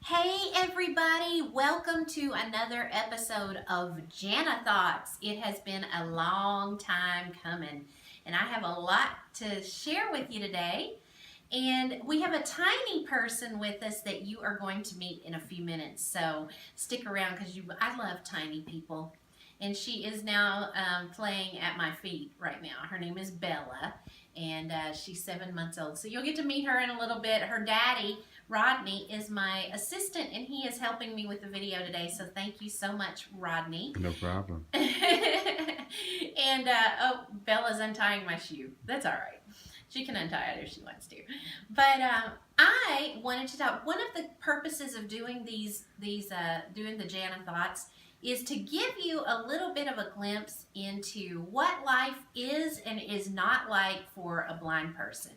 Hey everybody, welcome to another episode of Jana Thoughts. It has been a long time coming and I have a lot to share with you today. And we have a tiny person with us that you are going to meet in a few minutes. So stick around because I love tiny people. And she is now playing at my feet right now. Her name is Bella, and she's 7 months old. So you'll get to meet her in a little bit. Her daddy, Rodney, is my assistant, and he is helping me with the video today. So thank you so much, Rodney. No problem. And, oh, Bella's untying my shoe. That's all right. She can untie it if she wants to. But I wanted to talk. One of the purposes of doing doing the Jana Thoughts is to give you a little bit of a glimpse into what life is and is not like for a blind person.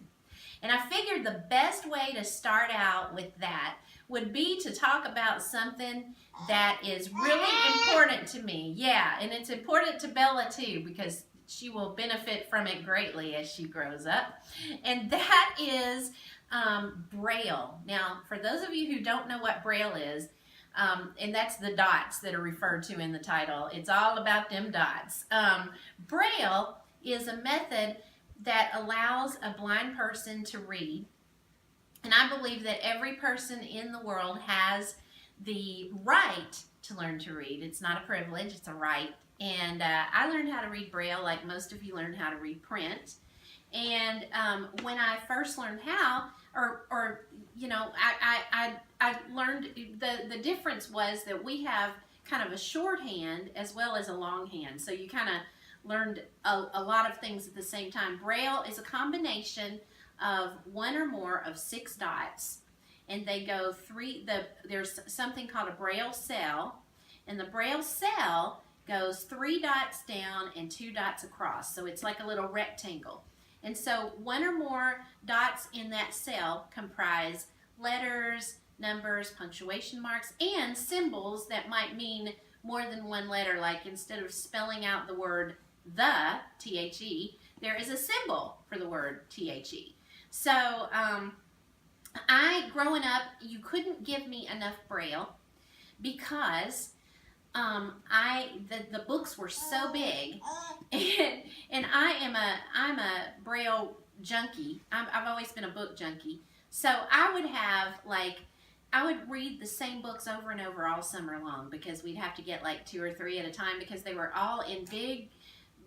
And I figured the best way to start out with that would be to talk about something that is really important to me. Yeah, and it's important to Bella too because she will benefit from it greatly as she grows up. And that is braille. Now, for those of you who don't know what braille is, and that's the dots that are referred to in the title. It's all about them dots. Braille is a method that allows a blind person to read. And I believe that every person in the world has the right to learn to read. It's not a privilege, it's a right. And I learned how to read Braille like most of you learned how to read print. And when I first learned how, I learned the difference was that we have kind of a shorthand as well as a longhand. So you kind of learned a lot of things at the same time. Braille is a combination of one or more of 6 dots, and they go there's something called a Braille cell, and the Braille cell goes 3 dots down and 2 dots across. So it's like a little rectangle. And so one or more dots in that cell comprise letters, numbers, punctuation marks, and symbols that might mean more than one letter. Like instead of spelling out the word the, T-H-E, there is a symbol for the word T-H-E. So growing up, you couldn't give me enough Braille because the books were so big, and I'm a Braille junkie. I've always been a book junkie. So I would read the same books over and over all summer long because we'd have to get like 2 or 3 at a time because they were all in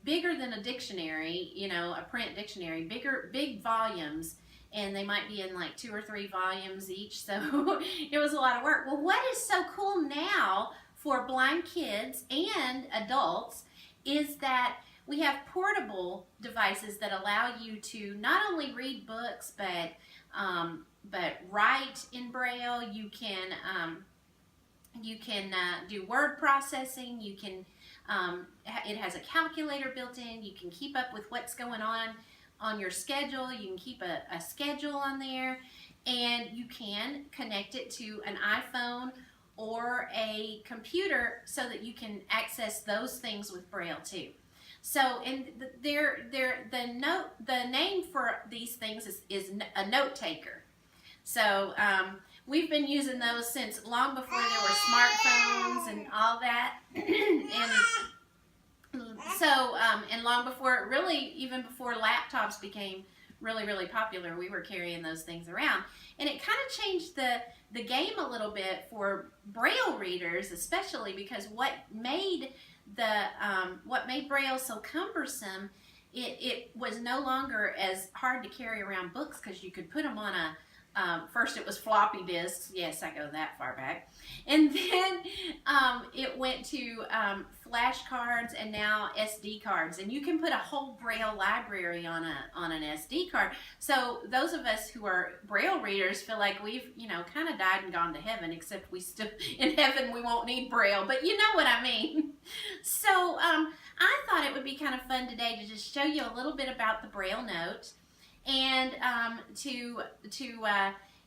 bigger than a dictionary, a print dictionary, big volumes, and they might be in like 2 or 3 volumes each. So it was a lot of work. Well, what is so cool now for blind kids and adults is that we have portable devices that allow you to not only read books but write in Braille. You can do word processing. You can it has a calculator built in. You can keep up with what's going on your schedule. You can keep a schedule on there, and you can connect it to an iPhone or a computer so that you can access those things with Braille too. So, and the name for these things is a note taker. So we've been using those since long before there were smartphones and all that, and long before, really even before laptops became really popular, we were carrying those things around. And it kind of changed the game a little bit for Braille readers, especially because what made Braille so cumbersome, it was no longer as hard to carry around books because you could put them on first it was floppy disks. Yes, I go that far back. And then it went to flash cards and now SD cards. And you can put a whole Braille library on an SD card. So those of us who are Braille readers feel like we've, kind of died and gone to heaven, except we still, in heaven, we won't need Braille. But you know what I mean. So I thought it would be kind of fun today to just show you a little bit about the Braille note. And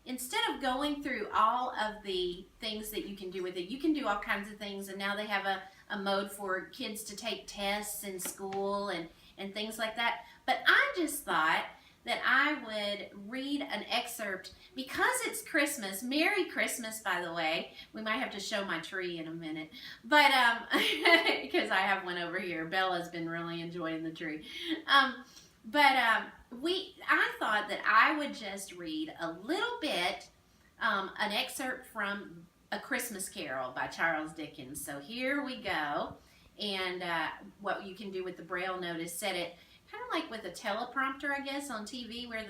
instead of going through all of the things that you can do with it, you can do all kinds of things. And now they have a mode for kids to take tests in school and things like that. But I just thought that I would read an excerpt, because it's Christmas. Merry Christmas, by the way. We might have to show my tree in a minute, but because I have one over here. Bella's been really enjoying the tree. I thought that I would just read a little bit, an excerpt from A Christmas Carol by Charles Dickens. So here we go. And what you can do with the Braille note is set it kind of like with a teleprompter, I guess, on TV, where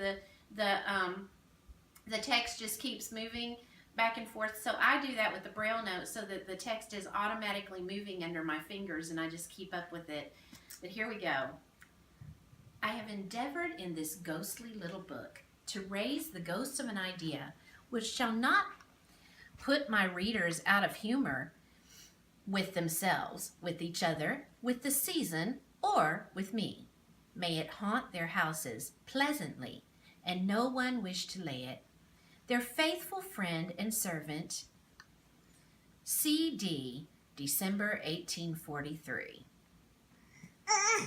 the text just keeps moving back and forth. So I do that with the Braille note so that the text is automatically moving under my fingers and I just keep up with it. But here we go. I have endeavored in this ghostly little book to raise the ghost of an idea which shall not put my readers out of humor with themselves, with each other, with the season, or with me. May it haunt their houses pleasantly, and no one wish to lay it. Their faithful friend and servant, C.D., December 1843.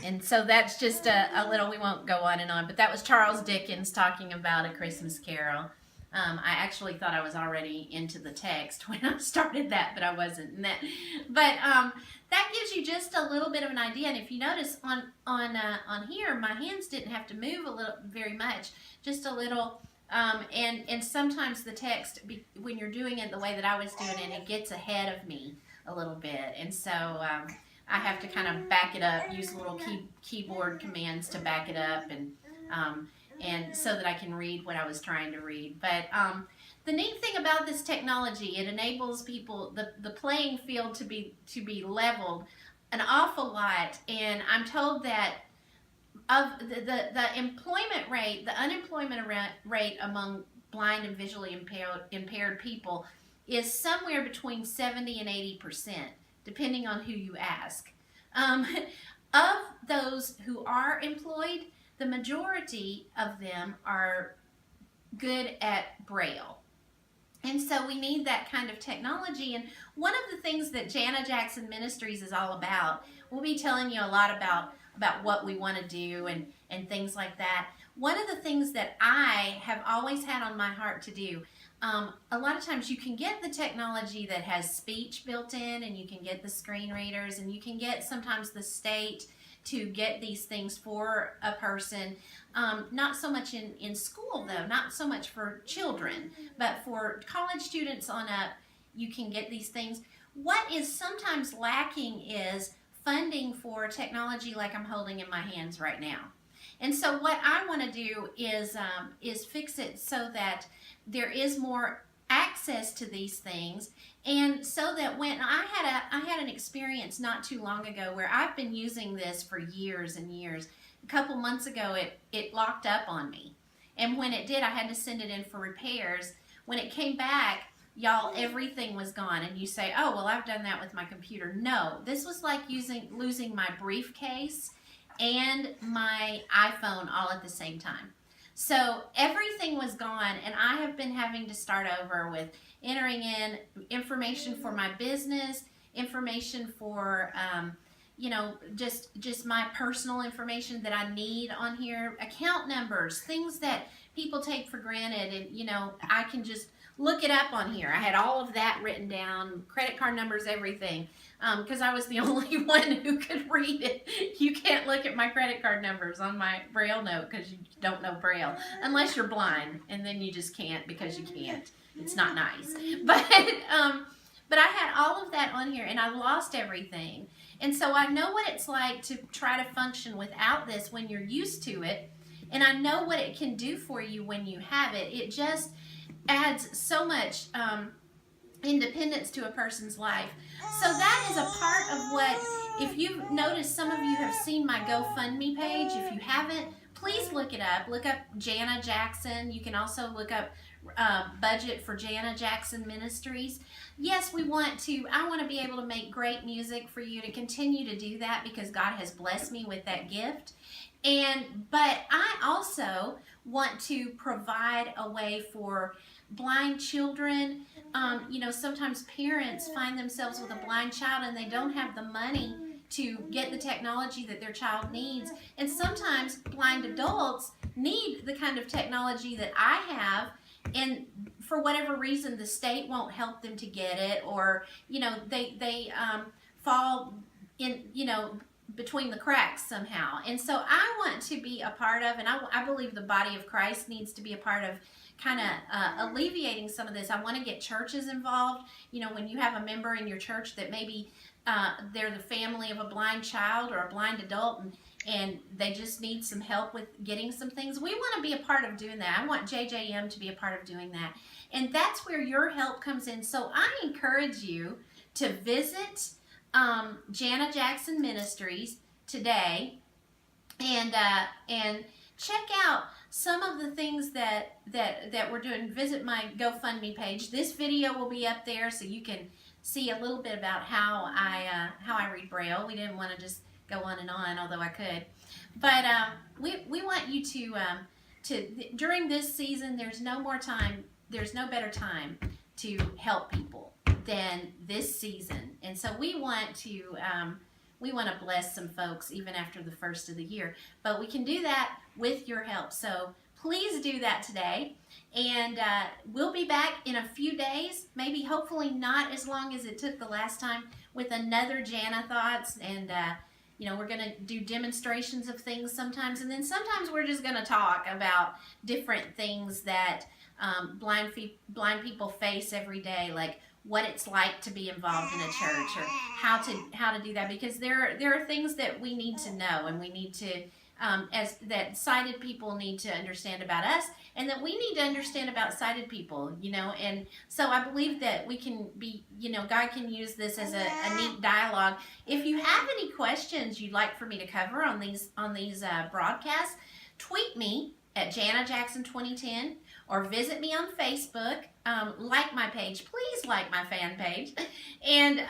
And so that's just a little, we won't go on and on, but that was Charles Dickens talking about A Christmas Carol. I actually thought I was already into the text when I started that, but I wasn't. That gives you just a little bit of an idea. And if you notice on here, my hands didn't have to move very much, just a little. And sometimes the text, when you're doing it the way that I was doing it, it gets ahead of me a little bit, and so I have to kind of back it up, use little keyboard commands to back it up, and so that I can read what I was trying to read. But the neat thing about this technology, it enables people, the playing field to be leveled an awful lot. And I'm told that of the employment rate, the unemployment rate among blind and visually impaired people is somewhere between 70 and 80%, depending on who you ask. Of those who are employed, the majority of them are good at Braille. And so we need that kind of technology. And one of the things that Jana Jackson Ministries is all about, we'll be telling you a lot about what we want to do and things like that. One of the things that I have always had on my heart to do, a lot of times you can get the technology that has speech built in, and you can get the screen readers, and you can get sometimes the state to get these things for a person. Not so much in school, though, not so much for children, but for college students on up, you can get these things. What is sometimes lacking is funding for technology like I'm holding in my hands right now. And so what I want to do is fix it so that there is more access to these things, and so that when I had an experience not too long ago where I've been using this for years and years. A couple months ago it locked up on me, and when it did, I had to send it in for repairs. When it came back, y'all, everything was gone. And you say, oh, well, I've done that with my computer. No, this was like losing my briefcase and my iPhone all at the same time. So everything was gone, and I have been having to start over with entering in information for my business, information for, just my personal information that I need on here, account numbers, things that people take for granted, and, I can just look it up on here. I had all of that written down, credit card numbers, everything, because I was the only one who could read it. You can't look at my credit card numbers on my Braille note because you don't know Braille, unless you're blind, and then you just can't because you can't. It's not nice. But I had all of that on here, and I lost everything. And so I know what it's like to try to function without this when you're used to it, and I know what it can do for you when you have it. It just adds so much independence to a person's life. So that is a part of what, if you've noticed, some of you have seen my GoFundMe page. If you haven't, please look it up. Look up Jana Jackson. You can also look up budget for Jana Jackson Ministries. Yes, I want to be able to make great music for you, to continue to do that, because God has blessed me with that gift. But I also want to provide a way for blind children. Sometimes parents find themselves with a blind child and they don't have the money to get the technology that their child needs. And sometimes blind adults need the kind of technology that I have, and for whatever reason the state won't help them to get it, or they fall in between the cracks somehow. And so I want to be a part of, and I believe the body of Christ needs to be a part of kind of alleviating some of this. I want to get churches involved. When you have a member in your church that maybe they're the family of a blind child or a blind adult, and they just need some help with getting some things, we want to be a part of doing that. I want JJM to be a part of doing that. And that's where your help comes in. So I encourage you to visit Jana Jackson Ministries today and check out some of the things that we're doing. Visit my GoFundMe page. This video will be up there so you can see a little bit about how I read Braille. We didn't want to just go on and on, although I could. But we want you to during this season, there's no better time to help people than this season. And so we want to bless some folks even after the first of the year. But we can do that with your help. So please do that today. And we'll be back in a few days, maybe hopefully not as long as it took the last time, with another Jana Thoughts. And we're going to do demonstrations of things sometimes, and then sometimes we're just going to talk about different things that blind people face every day, like what it's like to be involved in a church, or how to do that, because there are things that we need to know, and we need to that sighted people need to understand about us, and that we need to understand about sighted people, and so I believe that we can be, God can use this as a neat dialogue. If you have any questions you'd like for me to cover on these broadcasts, tweet me at Jana Jackson 2010, or visit me on Facebook. Like my page, please like my fan page, and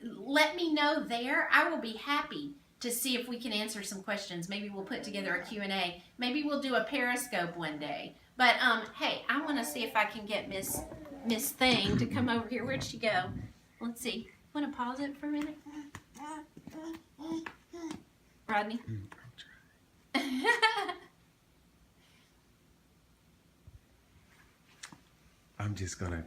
let me know there. I will be happy to see if we can answer some questions. Maybe we'll put together a Q&A. Maybe we'll do a Periscope one day. But hey, I want to see if I can get Miss Thing to come over here. Where'd she go? Let's see. Want to pause it for a minute? Rodney? I'm just gonna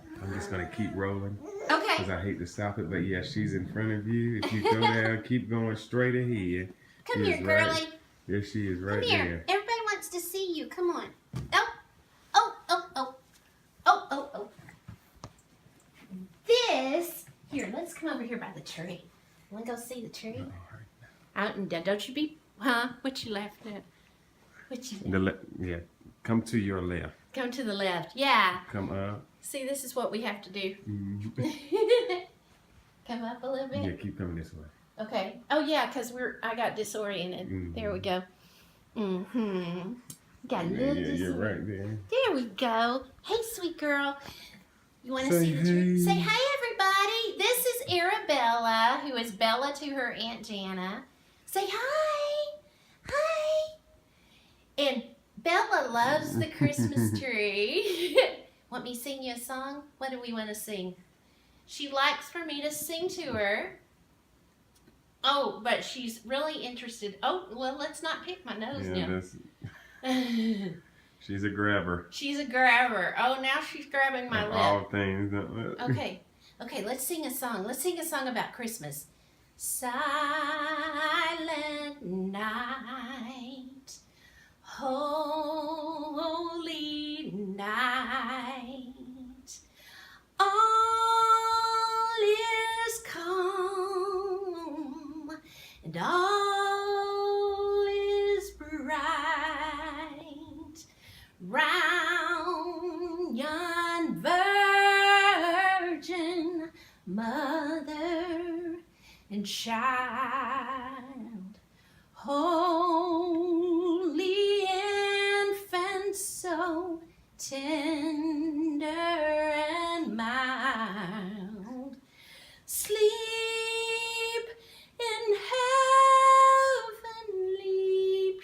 keep rolling. Okay. Because I hate to stop it, but yeah, she's in front of you. If you go down, keep going straight ahead. Come here, girlie. Right, there she is, right Come here. there. Everybody wants to see you. Come on. Oh, oh, oh, oh, oh, oh, oh. This here. Let's come over here by the tree. Want to go see the tree? Don't you be, huh? What you laughing at? What you? Yeah. Come to your left. Come to the left. Yeah. Come up. See, this is what we have to do. Mm-hmm. Come up a little bit. Yeah, keep coming this way. Okay. Oh yeah, because I got disoriented. Mm-hmm. There we go. Mm-hmm. Got a little disoriented. You're right there. There we go. Hey, sweet girl. You want to Say see the tree? hey. Say hey, everybody. This is Arabella, who is Bella to her Aunt Jana. Say hi. Hi. And Bella loves the Christmas tree. Want me to sing you a song? What do we want to sing? She likes for me to sing to her. Oh, but she's really interested. Oh, well, let's not pick my nose now. She's a grabber. She's a grabber. Oh, now she's grabbing my lip. All things. Okay. Okay, let's sing a song. Let's sing a song about Christmas. Silent night, holy night, all is calm, and all is bright, round yon virgin mother and child, holy infant, so tender and mild, sleep in heavenly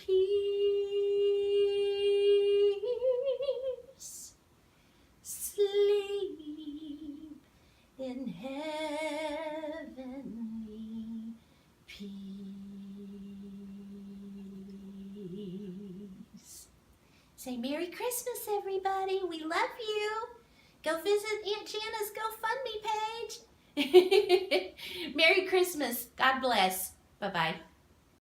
peace, sleep in heavenly peace. Say Merry Christmas, everybody. We love you. Go visit Aunt Jana's GoFundMe page. Merry Christmas. God bless. Bye-bye.